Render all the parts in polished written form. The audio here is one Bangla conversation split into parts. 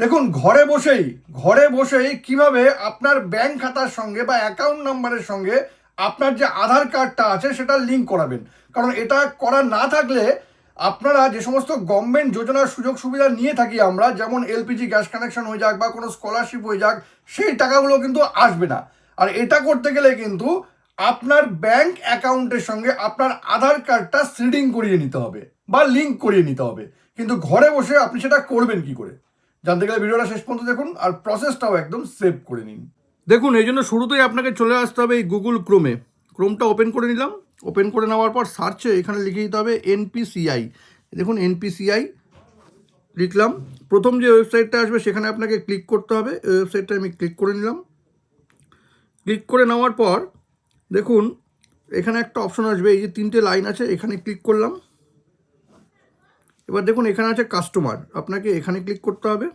দেখুন, ঘরে বসেই কিভাবে আপনার ব্যাংক খাতার সঙ্গে বা অ্যাকাউন্ট নাম্বারের সঙ্গে আপনার যে আধার কার্ডটা আছে সেটা লিঙ্ক করাবেন। কারণ এটা করা না থাকলে আপনারা যে সমস্ত গভর্নমেন্ট যোজনার সুযোগ সুবিধা নিয়ে থাকি আমরা, যেমন এলপিজি গ্যাস কানেকশন হয়ে যাক বা কোনো স্কলারশিপ হয়ে যাক, সেই টাকাগুলো কিন্তু আসবে না। আর এটা করতে গেলে কিন্তু আপনার ব্যাংক অ্যাকাউন্টের সঙ্গে আপনার আধার কার্ডটা সিডিং করিয়ে নিতে হবে বা লিঙ্ক করিয়ে নিতে হবে। কিন্তু ঘরে বসে আপনি সেটা করবেন কি করে জানতে গেলে ভিডিওটা শেষ পর্যন্ত দেখুন, আর প্রসেসটাও একদম সেভ করে নিন। দেখুন, এই জন্য শুরুতেই আপনাকে চলে আসতে হবে এই গুগল ক্রোমটা ওপেন করে নিলাম। ওপেন করে নেওয়ার পর সার্চে এখানে লিখে দিতে হবে এনপিসিআই। দেখুন, এনপিসিআই লিখলাম। প্রথম যে ওয়েবসাইটটা আসবে সেখানে আপনাকে ক্লিক করতে হবে। এই ওয়েবসাইটটা আমি ক্লিক করে নিলাম। ক্লিক করে নেওয়ার পর দেখুন এখানে একটা অপশন আসবে, এই যে 3টে লাইন আছে, এখানে ক্লিক করলাম। এবার দেখুন এখানে আছে কাস্টমার, আপনাকে এখানে ক্লিক করতে হবে।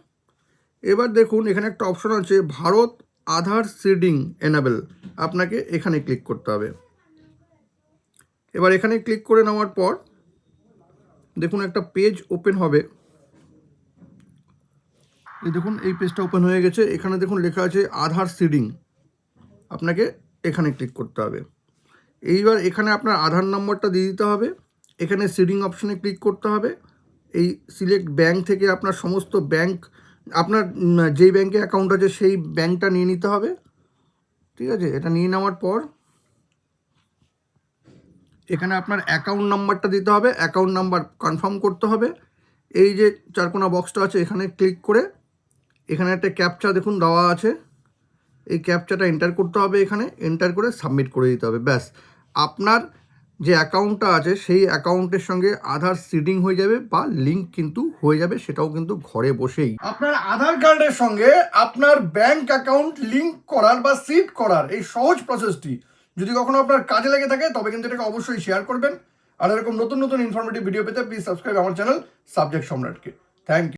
এবার দেখুন এখানে একটা অপশন আছে ভারত আধার সিডিং এনেবল, আপনাকে এখানে ক্লিক করতে হবে। এবার এখানে ক্লিক করে নেওয়ার পর দেখুন একটা পেজ ওপেন হবে। এই দেখুন এই পেজটা ওপেন হয়ে গেছে। এখানে দেখুন লেখা আছে আধার সিডিং, আপনাকে এখানে ক্লিক করতে হবে। এইবার এখানে আপনার আধার নম্বরটা দিয়ে দিতে হবে। এখানে সিডিং অপশনে ক্লিক করতে হবে। এই সিলেক্ট ব্যাংক থেকে আপনার সমস্ত ব্যাংক, আপনার যেই ব্যাংকে অ্যাকাউন্ট আছে সেই ব্যাংকটা নিয়ে নিতে হবে। ঠিক আছে, এটা নিয়ে নেওয়ার পর এখানে আপনার অ্যাকাউন্ট নাম্বারটা দিতে হবে। অ্যাকাউন্ট নাম্বার কনফার্ম করতে হবে। এই যে চারকোনা বক্সটা আছে এখানে ক্লিক করে এখানে একটা ক্যাপচা দেখুন দেওয়া আছে, এই ক্যাপচাটা এন্টার করতে হবে। এখানে এন্টার করে সাবমিট করে দিতে হবে। ব্যাস, আপনার যে অ্যাকাউন্টটা আছে সেই অ্যাকাউন্টের সঙ্গে আধার সিডিং হয়ে যাবে বা লিঙ্ক কিন্তু হয়ে যাবে, সেটাও কিন্তু ঘরে বসেই। আপনার আধার কার্ডের সঙ্গে আপনার ব্যাংক অ্যাকাউন্ট লিঙ্ক করার বা সিড করার এই সহজ প্রসেসটি যদি কখনো আপনার কাজে লেগে থাকে তবে কিন্তু এটাকে অবশ্যই শেয়ার করবেন। আর এরকম নতুন নতুন ইনফরমেটিভ ভিডিও পেতে প্লিজ সাবস্ক্রাইব আমার চ্যানেল সাবজেক্ট সম্রাটকে। Thank you.